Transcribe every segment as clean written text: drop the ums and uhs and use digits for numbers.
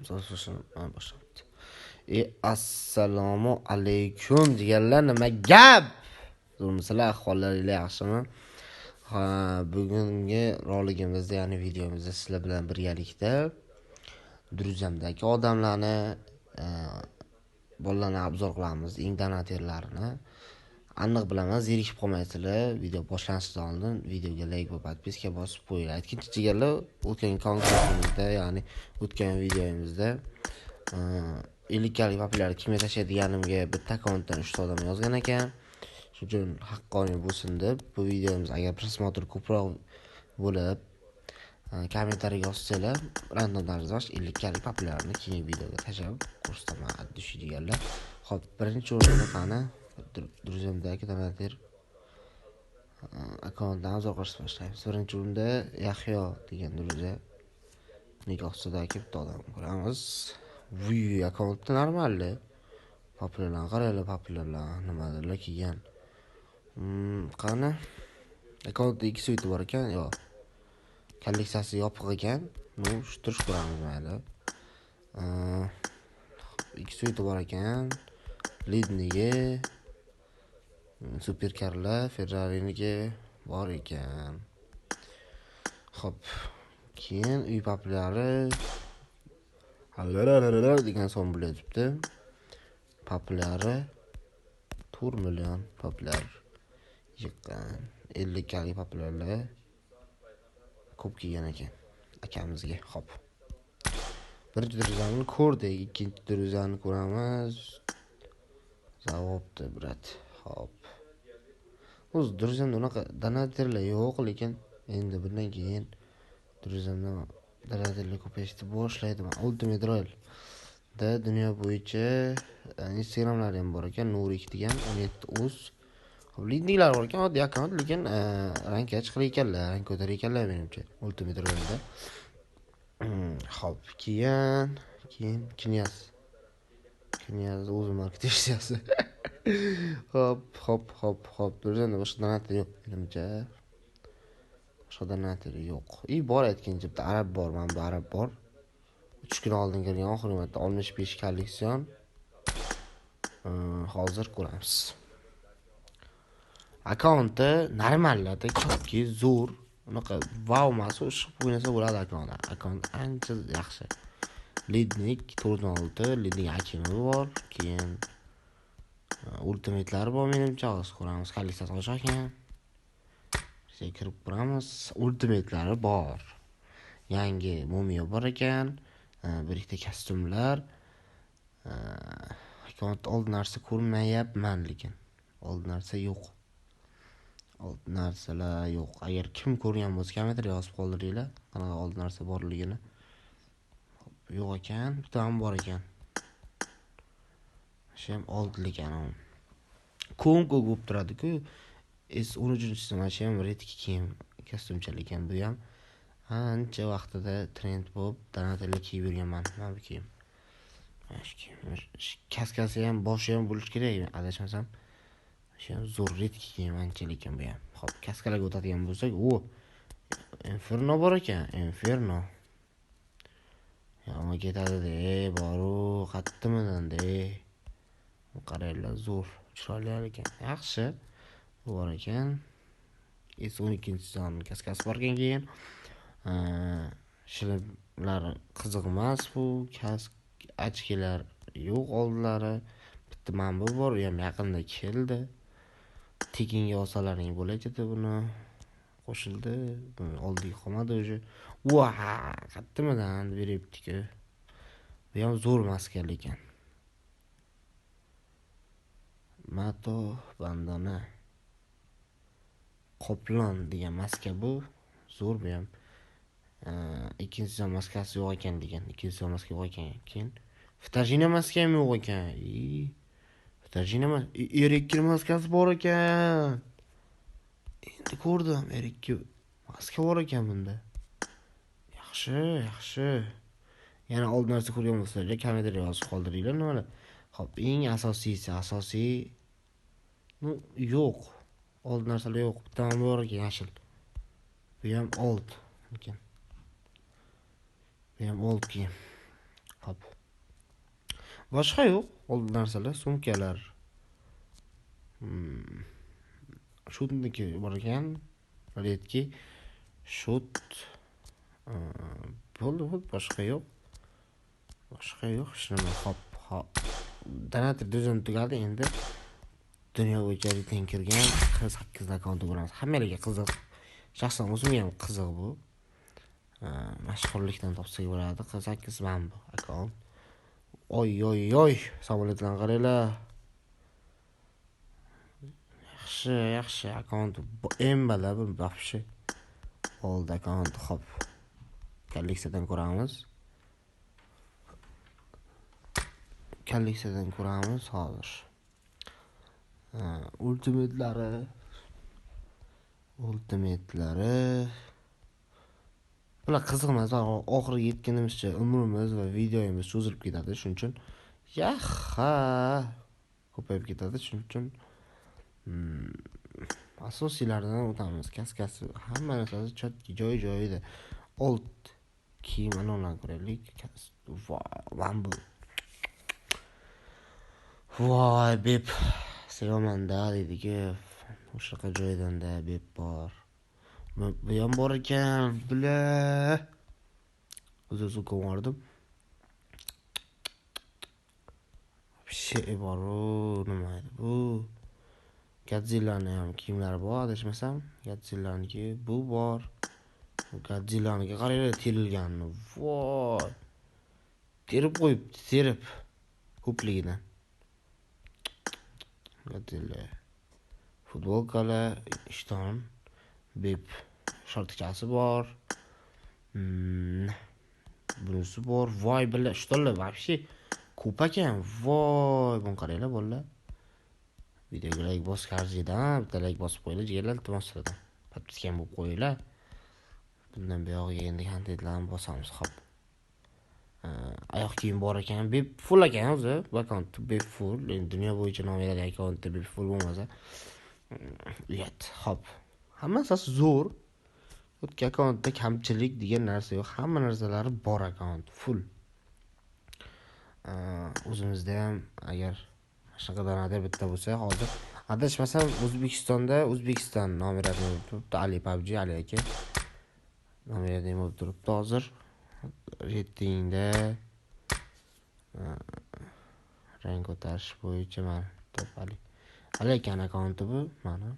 Boshlayapti. Assalomu alaykum deganlar, nima gap? Sizlar ahvollaringiz yaxshimi? Ha, bugungi roligimizda, ya'ni videomizda sizlar bilan birgalikda Druzamdagi odamlarni, bolalarni obzor qilamiz, eng donatorlarini. Aniq bilaman, zerikib qolmaysizlar. Video boshlanishidan oldin videoga like va podpiska bosib qo'yinglar. Ikkinchi jigarlar, o'tgan konkursimizda, ya'ni o'tgan videomizda 50 kalik papirlar kimga tashlaydiganimga bitta akkauntdan 3 ta odam yozgan ekan. Shuning uchun haqqoniy bo'lsin deb bu videomiz agar prosmotr ko'proq bo'lib, kommentariy yozsanglar, randomdan yozib 50 kalik papirlarni keyingi videoga tashlab ko'rsataman deydiganlar. Xo'p, birinchi o'rinda qani Druzamdagi donator akkauntdan a'zo qilish boshlaymiz. Birinchi o'rinda Yahyo degan Druza nikohsidagi bitta odam ko'ramiz. Bu akkauntda normalli papirlar, qaraylar papirlar nimadirlar kelgan. Qani akkauntda 2 suyti bor ekan, yo'q. Kolleksiyasi yopiq ekan. Turish ko'ramiz mayli. 2 suyti bor ekan. Lidnigi superkarlar, Ferrari'niki bor ekan. Xo'p, keyin uy papirlari degan son bo'lyapti. Papirlari 4 million papirlar yiqqan. 50 kalik papirlarga ko'p kelgan ekan akamizga. Xo'p. Birinchi Druzani ko'rdik, ikkinchi Druzani ko'ramiz. Javobdi, brat. Xo'p. O'z Druzamda unaqa donatorlar yo'q, lekin endi bundan keyin Druzamda donatorlar ko'payishni boshlaydi. Ultimate Royal da dunyo bo'yicha Instagramlar ham bor ekan, Nurik degan 17uz. Xo'p, lidinglar bor ekan, oddiy akkaunt, lekin rank chiqar ekanlar, rank ko'tarar ekanlar menimcha Ultimate Royalda. Xo'p, keyin Knyaz o'zi marketingchisi. Xo'p. Druzamda boshqa donator yo'q menimcha. Boshqa donator yo'q. Bor aytgancha bitta arab bor, mana bu arab bor. 3 kun oldin kirgan, oxirgi marta 65 kolleksion. Hozir ko'ramiz. Akkauntda normallarda ko'pki zo'r, unaqa wow emas, ishqib o'ynasa bo'ladi akkaunt ancha yaxshi. Lidnik 406, Lidnik Akinovi bor, keyin ultimate'lar bor menimcha, hozir ko'ramiz. Kolleksiyasi ochiq ekan. Kirib ko'ramiz. Ultimate'lari bor. Yangi mumiyo bor ekan, bir ikkita kostyumlar. Akkaunt old narsa ko'rmayapman, lekin old narsa yo'q. Old narsalar yo'q. Agar kim ko'rgan bo'lsa, kommentar yozib qoldiringlar. Qanaqa old narsa borligini. Yo'q ekan, bitta ham bor ekan. Shem old ekan. Kongo bo'lib turadi-ku. S13 mana shu ham redki kiyim kostyumchalik ekan. Bu ham ancha vaqtida trend bo'lib, donatorlar kiyib yurganman. Mana bu kiyim. Kaskasi ham, boshi ham bo'lish kerak, adashmasam. Shu ham zo'r redki kiyim anchalik ekan bu ham. Xo'p, kaskalarga o'tadigan bo'lsak, Inferno bor ekan, Inferno. Yomon ketadi-de, boru qattimidan-de. Qaraylar, zo'r, chiroyli ekan. Yaxshi. Bor ekan. S12-sezon kaskasi bor ekan keyin. Shillar qiziq emas bu, kask ochkilar yo'q oldilari. Bitta manba bor, u ham yaqinda keldi. Tekinga olsalaring bo'lajadi buni. Qo'shildi. Oldiga qolmadi o'sha. Qattimidan beribdi-ku. Bu ham zo'r maska ekan. Mato bandana. Qoplon degan maska bu. Zo'r bu ham. Ikkinchi sezon maskasi yo'q ekan degan. Ikkinchi sezon maska yo'q ekan. Keyin Ftajina maska ham yo'q ekan. Ftajina R2 maskasi bor ekan. Endi ko'rdim, R2 maska bor ekan bunda. Yaxshi. Yana old narsa ko'rgan bo'lsanglar, kommentariyga yozib qoldiringlar nimalar. Xo'p, eng asosiy yo'q. Old narsalar yo'q. Bitta bor ekan yashil. Bu ham old ekan. Bu ham old kiyim. Hop. Boshqa yo'q. Oldi narsalar, sumkalar. Shutniki bor ekan. Redki shut. Bo'ldi, boshqa yo'q. Hech nima. Hop. Donator düzün tugadi endi. Dunyo bo'yicha reйтинг kirgan 8 akkaunti bo'lamiz. Hammalarga qiziq. Shaxsan o'zimga ham qiziq bu. Mashhurlikdan topsak bo'ladi. 8 man bu akkaunt. Oy. Samolyotlarni qaranglar. Yaxshi akkaunt. Eng bala bu вообще. Oldi akkaunt. Hop. Kolleksiyadan ko'ramiz hozir. Ultimatlari. Bular qiziq emas. Oxiriga yetganimizcha umrimiz va videomiz cho'zilib ketadi. Shuning uchun ko'payib ketadi. Shuning uchun asosiylardan o'tamiz. Kaskasi hamma narsasi chotki joyi-joyida. Old kiyim anondan ko'raylik. Voy, bep sevamanda deydi-ki, o'shaqa joydan-da bep bor. Bu ham bor ekan, bila. O'zim ko'rdim. Bor, nima edi bu? Godzilla'ning ham kiyimlari bor, adashmasam. Godzilla'niki bu bor. Godzilla'niki qaranglar terilganini. Voy. Terib qo'yibdi, ko'pligidan. Godzilla. Futbolkalar, ishton, bep shortikasi bor. Bunisi bor. Voy, bila, ishtonlar вообще ko'p ekan. Voy, buni qaranglar bolalar. Videoga like bosib arziydan, bitta like bosib qo'yinglar, jigarlar, iltimos sizlardan. Podpiska bo'lib qo'yinglar. Bundan buyog'iga endi kontentlarni bosamiz, hop. Oyoq kiyim bor ekan, bep full ekan o'zi. Bu akkaunt bep full. Endi dunyo bo'yicha nomerali akkauntda bep full bo'lmasa, uyat, hop. Hammasi zo'r. O'tgan akkauntda kamchilik degan narsa yo'q. Hamma narsalari bor akkaunt, full. O'zimizda ham agar shunaqa donator bitta bo'lsa, hozir adashmasam O'zbekiston nomerali turibdi. Ali PUBG Ali aka nomerali bo'lib turibdi hozir. Reytingda rang ko'tarish bo'yicha mana top Ali aka akkaunti bu mana.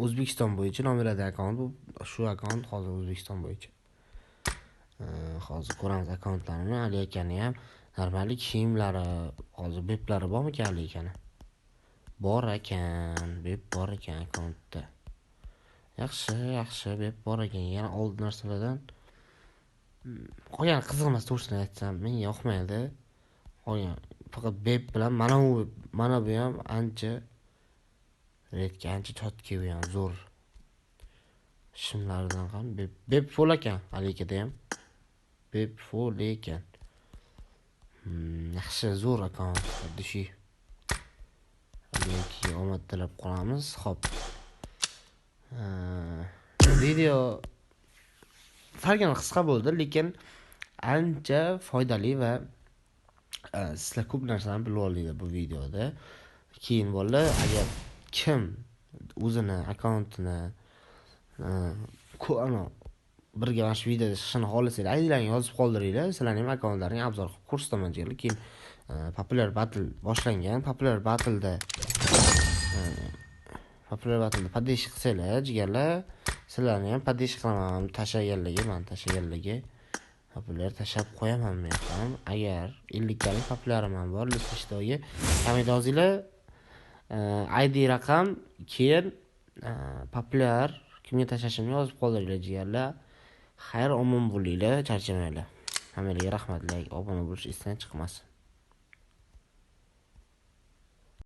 O'zbekiston bo'yicha nomerali akkaunt bu. Shu akkaunt hozir O'zbekiston bo'yicha. Hozir ko'ramiz akkauntlarni. Ali akani ham normali kiyimlari, hozir beplari bormi Ali akani? Bor ekan, bep bor ekan akkauntda. Yaxshi bep bor ekan. Yana old narsalardan qolgan qiziq emas, to'g'risini aytsam, menga yoqmaydi. Qolgan faqat bep bilan mana bu ham ancha chotki bu ham zo'r. Shimlardan ham bep full ekan, alikada ham. Bep full ekan. Yaxshi zo'r akkaunt, dushi. Aliki omad tilab qolamiz. Hop. Video farqini qisqa bo'ldi, lekin ancha foydali va sizlar ko'p narsani bilib oldinglar bu videoda. Keyin bolalar, agar kim o'zini akkauntini birga mana shu videoda chiqishini xohlasanglar, aydinlarni yozib qoldiringlar. Sizlarning ham akkauntlaringizni obzor qilib ko'rsataman jigarlar. Keyin Popular Battle boshlangan. Popular Battle'da poddesh qilsanglar jigarlar, sizlarni ham poddesh qilaman. Tashaganlarga populyar tashab qo'yaman men ham. Agar 50 talik populyarim ham bor, listashdogi kamidozinglar ID raqam, keyin populyar kimga tashashimni yozib qoldiringlar jigarlar. Xayr, omon bo'linglar, charchamanglar. Hammaga rahmat, like, obuna bo'lish esdan chiqmasin.